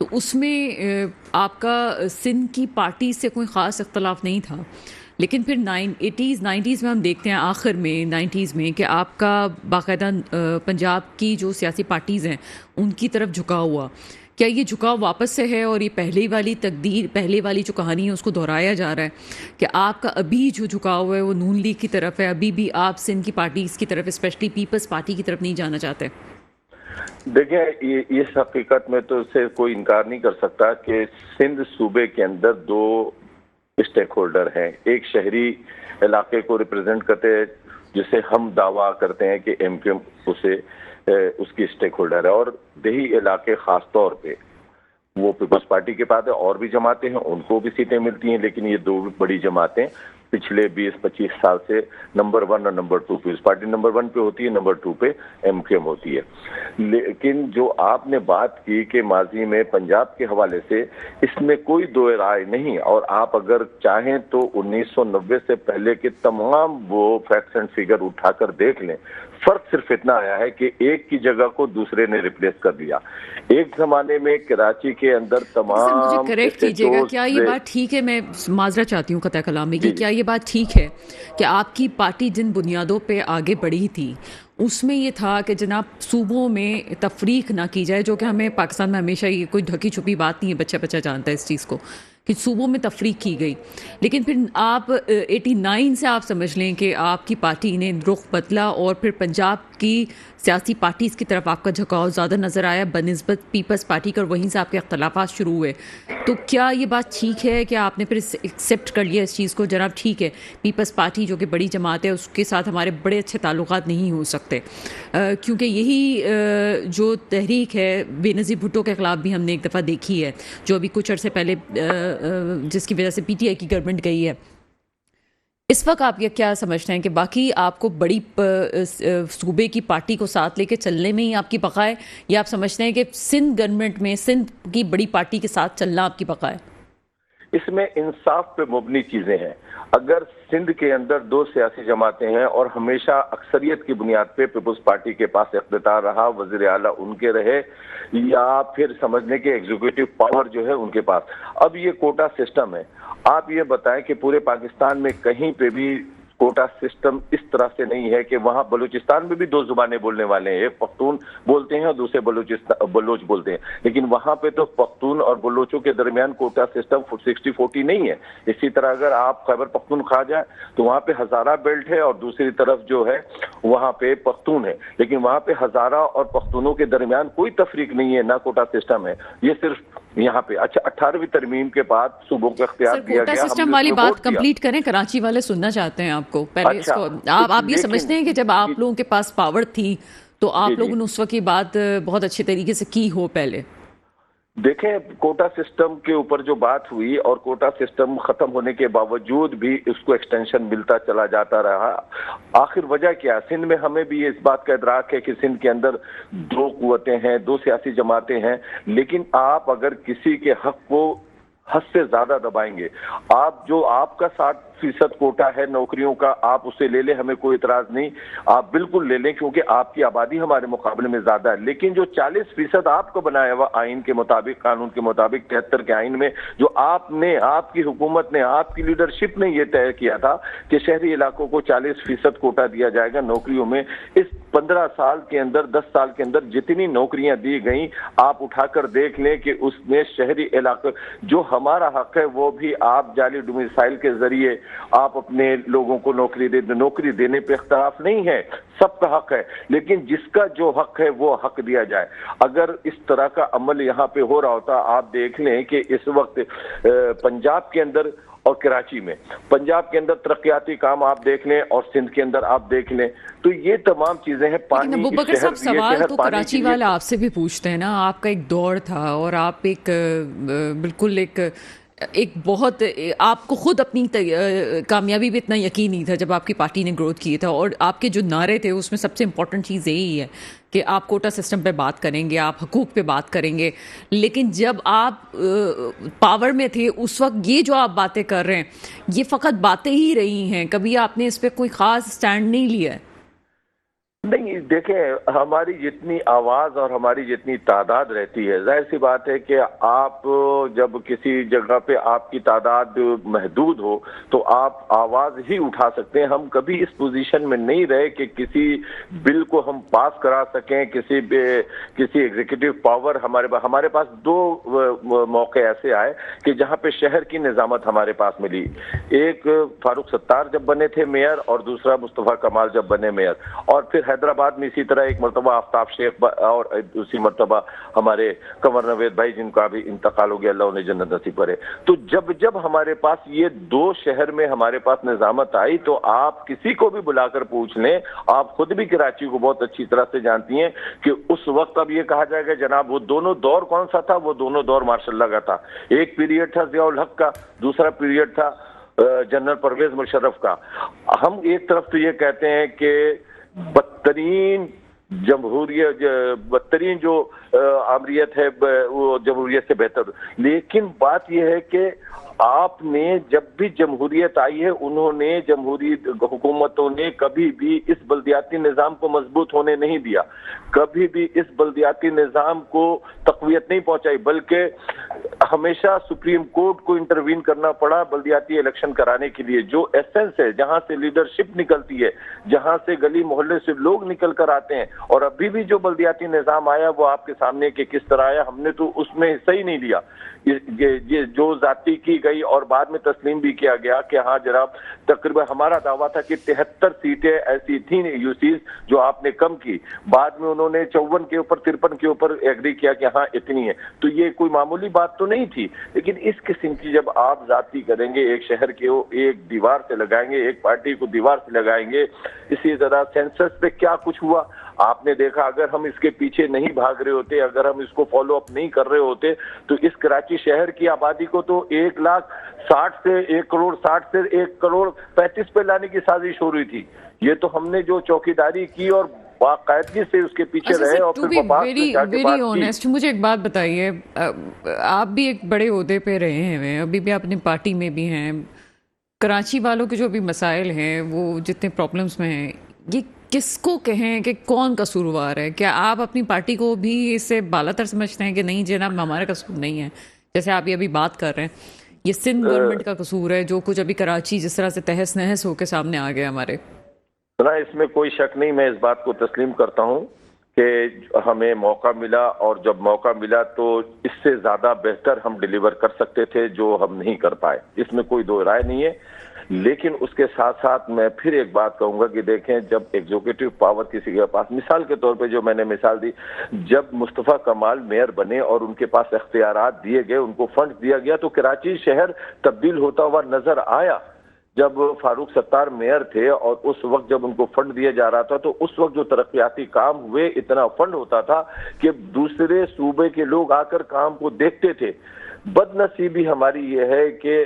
تو اس میں آپ کا سندھ کی پارٹی سے کوئی خاص اختلاف نہیں تھا، لیکن پھر 80s 90s میں ہم دیکھتے ہیں آخر میں 90s میں کہ آپ کا باقاعدہ پنجاب کی جو سیاسی پارٹیز ہیں ان کی طرف جھکاؤ ہوا. کیا یہ جھکاؤ واپس سے ہے اور یہ پہلے والی تقدیر، پہلے والی جو کہانی ہے اس کو دہرایا جا رہا ہے کہ آپ کا ابھی جو جھکاؤ ہے وہ نون لیگ کی طرف ہے، ابھی بھی آپ سندھ کی پارٹیز کی طرف، اسپیشلی پیپلز پارٹی کی طرف نہیں جانا چاہتے؟ دیکھیں، اس حقیقت میں تو اسے کوئی انکار نہیں کر سکتا کہ سندھ صوبے کے اندر دو اسٹیک ہولڈر ہیں. ایک شہری علاقے کو ریپرزینٹ کرتے ہیں جسے ہم دعویٰ کرتے ہیں کہ ایم کیو ایم اس کی اسٹیک ہولڈر ہے، اور دیہی علاقے خاص طور پہ وہ پیپلز پارٹی کے پاس ہے. اور بھی جماعتیں ہیں، ان کو بھی سیٹیں ملتی ہیں، لیکن یہ دو بڑی جماعتیں پچھلے 20-25 سال سے نمبر 1 اور نمبر 2، پیپلز پارٹی نمبر 1 پہ ہوتی ہے، نمبر 2 پہ ایم کیو ایم ہوتی ہے. لیکن جو آپ نے بات کی کہ ماضی میں پنجاب کے حوالے سے، اس میں کوئی دو رائے نہیں. اور آپ اگر چاہیں تو 1990 سے پہلے کے تمام وہ فیکٹس اینڈ فگر اٹھا کر دیکھ لیں. فرق صرف اتنا آیا ہے کہ ایک کی جگہ کو دوسرے نے ریپلیس کر دیا. ایک زمانے میں کراچی کے اندر تمام، سر مجھے کریکٹ کیجیے گا، کیا یہ بات ٹھیک ہے، میں معذرت چاہتی ہوں قطع کلامی کی، کیا یہ بات ٹھیک ہے کہ آپ کی پارٹی جن بنیادوں پہ آگے بڑھی تھی اس میں یہ تھا کہ جناب صوبوں میں تفریق نہ کی جائے، جو کہ ہمیں پاکستان میں ہمیشہ یہ کوئی ڈھکی چھپی بات نہیں ہے، بچہ بچہ جانتا ہے اس چیز کو کہ صوبوں میں تفریق کی گئی. لیکن پھر آپ 89 سے آپ سمجھ لیں کہ آپ کی پارٹی نے رخ بدلا اور پھر پنجاب کی سیاسی پارٹیز کی طرف آپ کا جھکاؤ زیادہ نظر آیا بنسبت پیپلز پارٹی کا، اور وہیں سے آپ کے اختلافات شروع ہوئے. تو کیا یہ بات ٹھیک ہے کہ آپ نے پھر ایکسیپٹ کر لیا اس چیز کو، جناب ٹھیک ہے پیپلز پارٹی جو کہ بڑی جماعت ہے اس کے ساتھ ہمارے بڑے اچھے تعلقات نہیں ہو سکتے، کیونکہ یہی جو تحریک ہے بے نظیر بھٹو کے خلاف بھی ہم نے ایک دفعہ دیکھی ہے، جو ابھی کچھ عرصے پہلے جس کی وجہ سے پی ٹی آئی کی گورنمنٹ گئی ہے. اس وقت آپ یہ کیا سمجھتے ہیں کہ باقی آپ کو بڑی صوبے کی پارٹی کو ساتھ لے کے چلنے میں ہی آپ کی بقا ہے، یا آپ سمجھتے ہیں کہ سندھ گورنمنٹ میں سندھ کی بڑی پارٹی کے ساتھ چلنا آپ کی بقا ہے؟ اس میں انصاف پہ مبنی چیزیں ہیں. اگر سندھ کے اندر دو سیاسی جماعتیں ہیں اور ہمیشہ اکثریت کی بنیاد پہ پیپلز پارٹی کے پاس اقتدار رہا، وزیر اعلیٰ ان کے رہے، یا پھر سمجھنے کے ایگزیکٹو پاور جو ہے ان کے پاس. اب یہ کوٹا سسٹم ہے. آپ یہ بتائیں کہ پورے پاکستان میں کہیں پہ بھی کوٹا سسٹم اس طرح سے نہیں ہے کہ وہاں بلوچستان میں بھی دو زبانیں بولنے والے ہیں، ایک پختون بولتے ہیں اور دوسرے بلوچ بولتے ہیں، لیکن وہاں پہ تو پختون اور بلوچوں کے درمیان کوٹا سسٹم 60-40 نہیں ہے. اسی طرح اگر آپ خیبر پختونخوا جائیں تو وہاں پہ ہزارہ بیلٹ ہے اور دوسری طرف جو ہے وہاں پہ پختون ہے، لیکن وہاں پہ ہزارہ اور پختونوں کے درمیان کوئی تفریق نہیں ہے، نہ کوٹا سسٹم ہے. یہ صرف یہاں پہ 18ویں ترمیم کے بعد صوبوں کو اختیار دیا گیا. کوٹا سسٹم والی بات کمپلیٹ کریں، کراچی والے سننا چاہتے ہیں آپ کو پہلے اس کو. آپ یہ سمجھتے ہیں کہ جب آپ لوگوں کے پاس پاور تھی تو آپ لوگوں نے اس وقت یہ بات بہت اچھے طریقے سے کی ہو؟ پہلے دیکھیں، کوٹا سسٹم کے اوپر جو بات ہوئی اور کوٹا سسٹم ختم ہونے کے باوجود بھی اس کو ایکسٹینشن ملتا چلا جاتا رہا. آخر وجہ کیا؟ سندھ میں ہمیں بھی اس بات کا ادراک ہے کہ سندھ کے اندر دو قوتیں ہیں، دو سیاسی جماعتیں ہیں، لیکن آپ اگر کسی کے حق کو حد سے زیادہ دبائیں گے، آپ کا 60% کوٹا ہے نوکریوں کا، آپ اسے لے لیں، ہمیں کوئی اعتراض نہیں، آپ بالکل لے لیں کیونکہ آپ کی آبادی ہمارے مقابلے میں زیادہ ہے. لیکن جو 40% آپ کو بنایا ہوا آئین کے مطابق، قانون کے مطابق 73 کے آئین میں، جو آپ کی حکومت نے، آپ کی لیڈرشپ نے یہ طے کیا تھا کہ شہری علاقوں کو 40% کوٹا دیا جائے گا نوکریوں میں. اس 15 سال کے اندر، 10 سال کے اندر جتنی نوکریاں دی گئیں، آپ اٹھا کر دیکھ لیں کہ اس میں شہری علاقے جو ہمارا حق ہے وہ بھی آپ جعلی ڈومیسائل کے ذریعے آپ اپنے لوگوں کو نوکری دینے پہ اختلاف نہیں ہے، سب کا حق ہے، لیکن جس کا جو حق ہے وہ حق دیا جائے. اگر اس طرح کا عمل یہاں پہ ہو رہا ہوتا، آپ دیکھ لیں کہ اس وقت پنجاب کے اندر اور کراچی میں، پنجاب کے اندر ترقیاتی کام آپ دیکھ لیں اور سندھ کے اندر آپ دیکھ لیں، تو یہ تمام چیزیں ہیں. پانی، ابوبکر صاحب سوال تو کراچی والے آپ سے بھی پوچھتے ہیں نا، آپ کا ایک دور تھا اور آپ ایک بالکل ایک بہت، آپ کو خود اپنی کامیابی بھی اتنا یقین نہیں تھا جب آپ کی پارٹی نے گروتھ کی تھا، اور آپ کے جو نعرے تھے اس میں سب سے امپورٹنٹ چیز یہی ہے کہ آپ کوٹا سسٹم پہ بات کریں گے، آپ حقوق پہ بات کریں گے. لیکن جب آپ پاور میں تھے اس وقت یہ جو آپ باتیں کر رہے ہیں یہ فقط باتیں ہی رہی ہیں، کبھی آپ نے اس پہ کوئی خاص سٹینڈ نہیں لیا ہے. نہیں دیکھیں، ہماری جتنی آواز اور ہماری جتنی تعداد رہتی ہے، ظاہر سی بات ہے کہ آپ جب کسی جگہ پہ آپ کی تعداد محدود ہو تو آپ آواز ہی اٹھا سکتے ہیں۔ ہم کبھی اس پوزیشن میں نہیں رہے کہ کسی بل کو ہم پاس کرا سکیں، کسی ایگزیکٹو پاور ہمارے پاس دو موقع ایسے آئے کہ جہاں پہ شہر کی نظامت ہمارے پاس ملی۔ ایک فاروق ستار جب بنے تھے میئر، اور دوسرا مصطفیٰ کمال جب بنے میئر، اور پھر حیدرآباد میں اسی طرح ایک مرتبہ آفتاب شیخ اور دوسری مرتبہ ہمارے کنور نوید بھائی جن کا بھی انتقال ہو گیا، اللہ انہیں جنت نصیب کرے۔ تو جب ہمارے پاس یہ دو شہر میں ہمارے پاس نظامت آئی تو آپ کسی کو بھی بلا کر پوچھ لیں، آپ خود بھی کراچی کو بہت اچھی طرح سے جانتی ہیں کہ اس وقت اب یہ کہا جائے گا جناب وہ دونوں دور کون سا تھا، وہ دونوں دور ماشاء اللہ کا تھا۔ ایک پیریڈ تھا ضیاء الحق کا، دوسرا پیریڈ تھا جنرل پرویز مشرف کا۔ ہم ایک طرف تو یہ کہتے ہیں کہ بدترین جو آمریت ہے وہ جمہوریت سے بہتر، لیکن بات یہ ہے کہ آپ نے جب بھی جمہوریت آئی ہے، انہوں نے جمہوری حکومتوں نے کبھی بھی اس بلدیاتی نظام کو مضبوط ہونے نہیں دیا، کبھی بھی اس بلدیاتی نظام کو تقویت نہیں پہنچائی، بلکہ ہمیشہ سپریم کورٹ کو انٹروین کرنا پڑا بلدیاتی الیکشن کرانے کے لیے۔ جو ایسنس ہے، جہاں سے لیڈرشپ نکلتی ہے، جہاں سے گلی محلے سے لوگ نکل کر آتے ہیں، اور ابھی بھی جو بلدیاتی نظام آیا وہ آپ کے سامنے کہ کس طرح آیا، ہم نے تو اس میں حصہ ہی نہیں لیا۔ یہ جو ذاتی کی گئی اور بعد میں تسلیم بھی کیا گیا کہ ہاں جناب، تقریباً ہمارا دعویٰ تھا کہ 73 سیٹیں ایسی تھیں یوسیز جو آپ نے کم کی، بعد میں انہوں نے 54 کے اوپر 53 کے اوپر ایگری کیا کہ ہاں اتنی ہے، تو یہ کوئی معمولی بات تو نہیں تھی۔ لیکن اس قسم کی جب آپ ذاتی کریں گے، ایک شہر کے ایک دیوار سے لگائیں گے، ایک پارٹی کو دیوار سے لگائیں گے، اسی طرح سینسس پہ کیا کچھ ہوا آپ نے دیکھا۔ اگر ہم اس کے پیچھے نہیں بھاگ رہے ہوتے، اگر ہم اس کو فالو اپ نہیں کر رہے ہوتے تو اس کراچی شہر کی آبادی کو تو 1,60,000 سے 1,60,000 سے 1,35,00,000 پہ لانے کی سازش ہو رہی تھی۔ یہ تو ہم نے جو چوکیداری کی اور باقاعدگی سے اس کے پیچھے رہے اور پھر وفاق میں جا کے بات کی۔ مجھے ایک بات بتائیے، آپ بھی ایک بڑے عہدے پہ رہے ہیں، ابھی بھی اپنی پارٹی میں بھی ہیں، کراچی والوں کے جو بھی مسائل ہیں، وہ جتنے پرابلمز میں ہیں، یہ کس کو کہیں کہ کون قصوروار ہے؟ کیا آپ اپنی پارٹی کو بھی اس سے بالا تر سمجھتے ہیں کہ نہیں جناب ہمارا قصور نہیں ہے، جیسے آپ یہ ابھی بات کر رہے ہیں یہ سندھ گورنمنٹ کا قصور ہے جو کچھ ابھی کراچی جس طرح سے تہس نہس ہو کے سامنے آ گیا ہمارے؟ اس میں کوئی شک نہیں، میں اس بات کو تسلیم کرتا ہوں کہ ہمیں موقع ملا، اور جب موقع ملا تو اس سے زیادہ بہتر ہم ڈیلیور کر سکتے تھے جو ہم نہیں کر پائے، اس میں کوئی دو رائے نہیں ہے۔ لیکن اس کے ساتھ ساتھ میں پھر ایک بات کہوں گا کہ دیکھیں، جب ایگزیکٹو پاور کسی کے پاس، مثال کے طور پہ جو میں نے مثال دی، جب مصطفیٰ کمال میئر بنے اور ان کے پاس اختیارات دیے گئے، ان کو فنڈ دیا گیا، تو کراچی شہر تبدیل ہوتا ہوا نظر آیا۔ جب فاروق ستار میئر تھے اور اس وقت جب ان کو فنڈ دیا جا رہا تھا تو اس وقت جو ترقیاتی کام ہوئے، اتنا فنڈ ہوتا تھا کہ دوسرے صوبے کے لوگ آ کر کام کو دیکھتے تھے۔ بد نصیبی ہماری یہ ہے کہ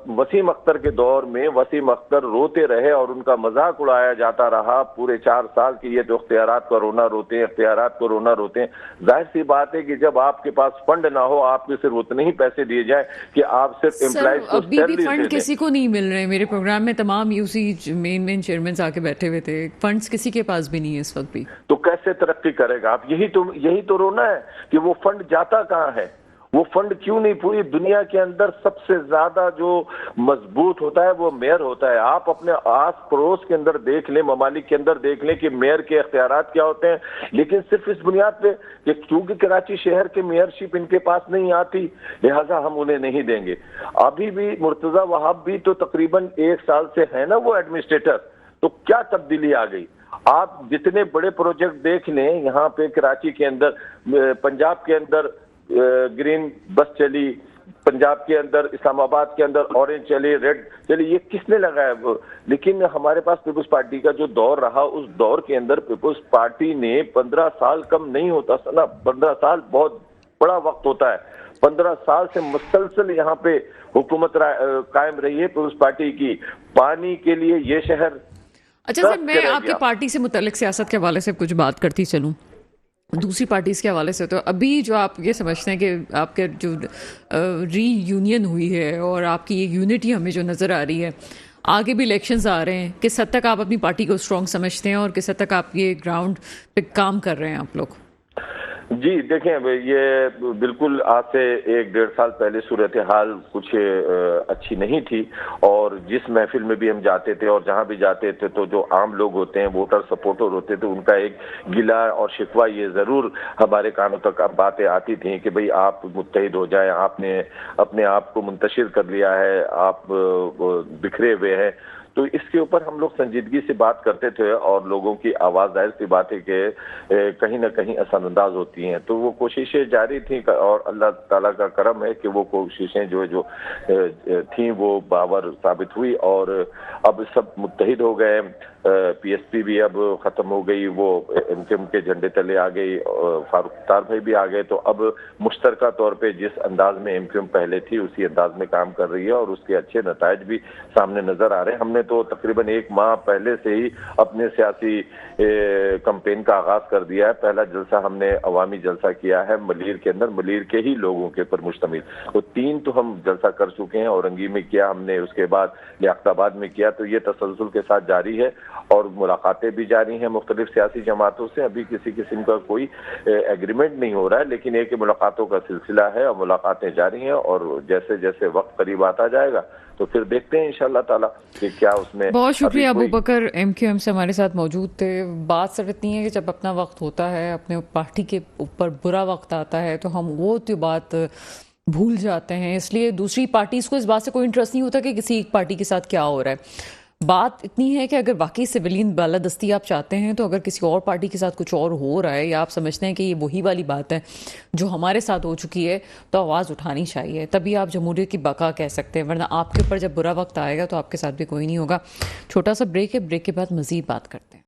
وسیم اختر کے دور میں وسیم اختر روتے رہے اور ان کا مذاق اڑایا جاتا رہا پورے 4 سال کی، یہ تو اختیارات کو رونا روتے ہیں، اختیارات کو رونا روتے ہیں۔ ظاہر سی بات ہے کہ جب آپ کے پاس فنڈ نہ ہو، آپ کو صرف اتنے ہی پیسے دیے جائیں کہ آپ صرف امپلائز کو ابھی بھی فنڈ کسی کو نہیں مل رہے۔ میرے پروگرام میں تمام یوسی مین چیئرمینز آ کے بیٹھے ہوئے تھے، فنڈز کسی کے پاس بھی نہیں ہے اس وقت بھی، تو کیسے ترقی کرے گا آپ؟ یہی تو رونا ہے کہ وہ فنڈ جاتا کہاں ہے، وہ فنڈ کیوں نہیں؟ پوری دنیا کے اندر سب سے زیادہ جو مضبوط ہوتا ہے وہ میئر ہوتا ہے۔ آپ اپنے آس پڑوس کے اندر دیکھ لیں، ممالک کے اندر دیکھ لیں کہ میئر کے اختیارات کیا ہوتے ہیں، لیکن صرف اس بنیاد پہ کہ چونکہ کراچی شہر کے میئرشپ ان کے پاس نہیں آتی لہٰذا ہم انہیں نہیں دیں گے۔ ابھی بھی مرتضیٰ وہاب بھی تو تقریباً 1 سال سے ہے نا وہ ایڈمنسٹریٹر، تو کیا تبدیلی آ گئی؟ آپ جتنے بڑے پروجیکٹ دیکھ لیں یہاں پہ کراچی کے اندر، پنجاب کے اندر گرین بس چلی، پنجاب کے اندر اسلام آباد کے اندر اورنج چلی، ریڈ چلی، یہ کس نے لگایا؟ لیکن ہمارے پاس پیپلز پارٹی کا جو دور رہا، اس دور کے اندر پیپلز پارٹی نے 15 سال کم نہیں ہوتا نا، 15 سال بہت بڑا وقت ہوتا ہے۔ 15 سال سے مسلسل یہاں پہ حکومت قائم رہی ہے پیپلز پارٹی کی۔ پانی کے لیے یہ شہر، اچھا سر، میں آپ کی پارٹی سے متعلق سیاست کے حوالے سے کچھ بات کرتی چلوں، دوسری پارٹیز کے حوالے سے تو ابھی جو آپ یہ سمجھتے ہیں کہ آپ کے جو ری یونین ہوئی ہے اور آپ کی یہ یونٹی ہمیں جو نظر آ رہی ہے، آگے بھی الیکشنز آ رہے ہیں، کس حد تک آپ اپنی پارٹی کو اسٹرانگ سمجھتے ہیں اور کس حد تک آپ یہ گراؤنڈ پہ کام کر رہے ہیں آپ لوگ؟ جی دیکھیں، یہ بالکل آج سے 1-1.5 سال پہلے صورتحال کچھ اچھی نہیں تھی، اور جس محفل میں بھی ہم جاتے تھے اور جہاں بھی جاتے تھے تو جو عام لوگ ہوتے ہیں، ووٹر سپورٹر ہوتے تھے، ان کا ایک گلہ اور شکوہ یہ ضرور ہمارے کانوں تک اب باتیں آتی تھیں کہ بھئی آپ متحد ہو جائیں، آپ نے اپنے آپ کو منتشر کر لیا ہے، آپ بکھرے ہوئے ہیں۔ تو اس کے اوپر ہم لوگ سنجیدگی سے بات کرتے تھے، اور لوگوں کی آواز ظاہر سی بات ہے کہ کہیں نہ کہیں اثر انداز ہوتی ہیں، تو وہ کوششیں جاری تھیں، اور اللہ تعالیٰ کا کرم ہے کہ وہ کوششیں جو تھیں وہ باور ثابت ہوئی، اور اب سب متحد ہو گئے۔ پی ایس پی بھی اب ختم ہو گئی، وہ ایم کیو ایم کے جھنڈے تلے آ گئی، فاروق اختار بھائی بھی آ گئے، تو اب مشترکہ طور پہ جس انداز میں ایم کیو ایم پہلے تھی اسی انداز میں کام کر رہی ہے، اور اس کے اچھے نتائج بھی سامنے نظر آ رہے ہیں۔ ہم نے تو تقریباً 1 ماہ پہلے سے ہی اپنے سیاسی کمپین کا آغاز کر دیا ہے۔ پہلا جلسہ ہم نے عوامی جلسہ کیا ہے ملیر کے اندر، ملیر کے ہی لوگوں کے پر مشتمل، تو 3 تو ہم جلسہ کر چکے ہیں، اورنگی میں کیا ہم نے، اس کے بعد لیاقت آباد میں کیا، تو یہ تسلسل کے ساتھ جاری ہے، اور ملاقاتیں بھی جاری ہیں مختلف سیاسی جماعتوں سے۔ ابھی کسی قسم کا کوئی ایگریمنٹ نہیں ہو رہا ہے، لیکن ایک ملاقاتوں کا سلسلہ ہے اور ملاقاتیں جاری ہیں، اور جیسے جیسے وقت قریب آتا جائے گا تو پھر دیکھتے ہیں انشاءاللہ تعالیٰ کہ کیا اس میں۔ بہت شکریہ ابو بکر، ایم کیو ایم سے ہمارے ساتھ موجود تھے۔ بات صرف اتنی ہے کہ جب اپنا وقت ہوتا ہے، اپنے پارٹی کے اوپر برا وقت آتا ہے تو ہم وہ تو بات بھول جاتے ہیں، اس لیے دوسری پارٹیز کو اس بات سے کوئی انٹرسٹ نہیں ہوتا کہ کسی ایک پارٹی کے ساتھ کیا ہو رہا ہے۔ بات اتنی ہے کہ اگر واقعی سویلین بالادستی آپ چاہتے ہیں، تو اگر کسی اور پارٹی کے ساتھ کچھ اور ہو رہا ہے، یا آپ سمجھتے ہیں کہ یہ وہی والی بات ہے جو ہمارے ساتھ ہو چکی ہے، تو آواز اٹھانی چاہیے، تبھی آپ جمہوریت کی بقا کہہ سکتے ہیں، ورنہ آپ کے اوپر جب برا وقت آئے گا تو آپ کے ساتھ بھی کوئی نہیں ہوگا۔ چھوٹا سا بریک ہے، بریک کے بعد مزید بات کرتے ہیں۔